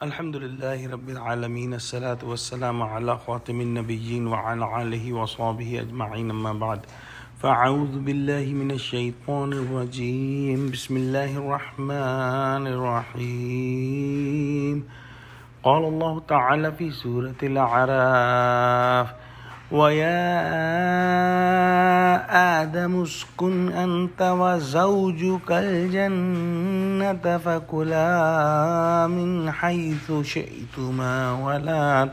Alhamdulillahi Rabbil Alameen, as-salatu was-salamu ala khatimin nabiyyin wa ala alihi wa sahbihi ajma'in amma ba'd. فأعوذ بالله من الشيطان الرجيم بسم الله الرحمن الرحيم قال الله تعالى في سورة الأعراف ويا آدم اسكن أنت وزوجك الجنة فكلا من حيث شئتما ولا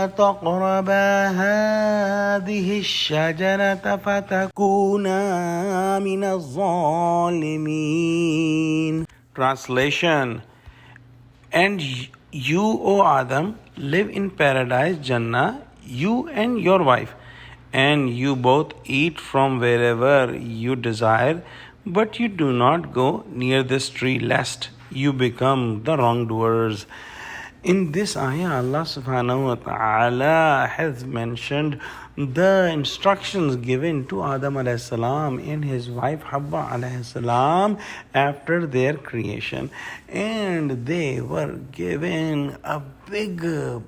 تقربا هذه الشجرة فتكونا من الظالمين. Translation: And you, O Adam, live in paradise, Jannah, you and your wife, and you both eat from wherever you desire, but you do not go near this tree lest you become the wrongdoers. In this ayah, Allah subhanahu wa ta'ala has mentioned the instructions given to Adam alayhi salam and his wife Hawwa alayhi salam after their creation. And they were given a big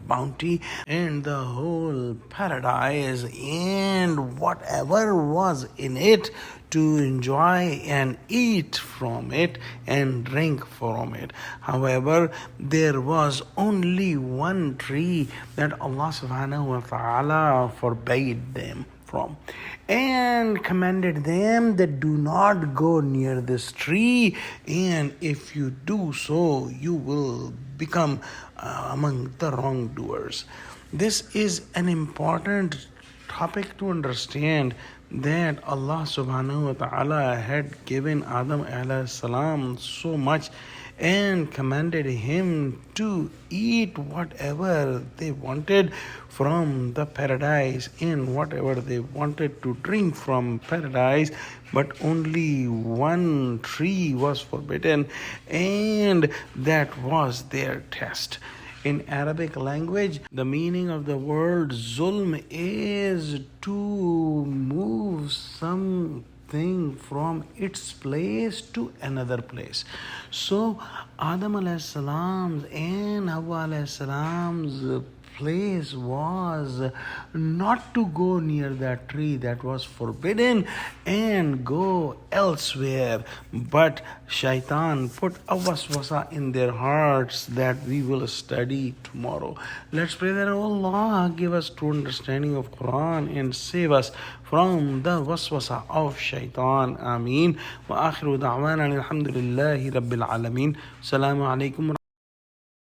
bounty and the whole paradise and whatever was in it to enjoy and eat from it and drink from it. However, there was only one tree that Allah subhanahu wa ta'ala forbade them from and commanded them that do not go near this tree, and if you do so, you will become among the wrongdoers. This is an important topic to understand, that Allah subhanahu wa ta'ala had given Adam alayhi salam so much and commanded him to eat whatever they wanted from the paradise and whatever they wanted to drink from paradise, but only one tree was forbidden, and that was their test. In Arabic language, the meaning of the word zulm is to move something from its place to another place. So Adam alayhi salam's and Hawwa alayhi salam's place was not to go near that tree that was forbidden and go elsewhere, but shaitan put a waswasa in their hearts that we will study tomorrow. Let's pray that Allah give us true understanding of Quran and save us from the waswasa of shaitan. Ameen. Wa akhiru da'wana alhamdulillahi rabbil alameen. Assalamu alaikum.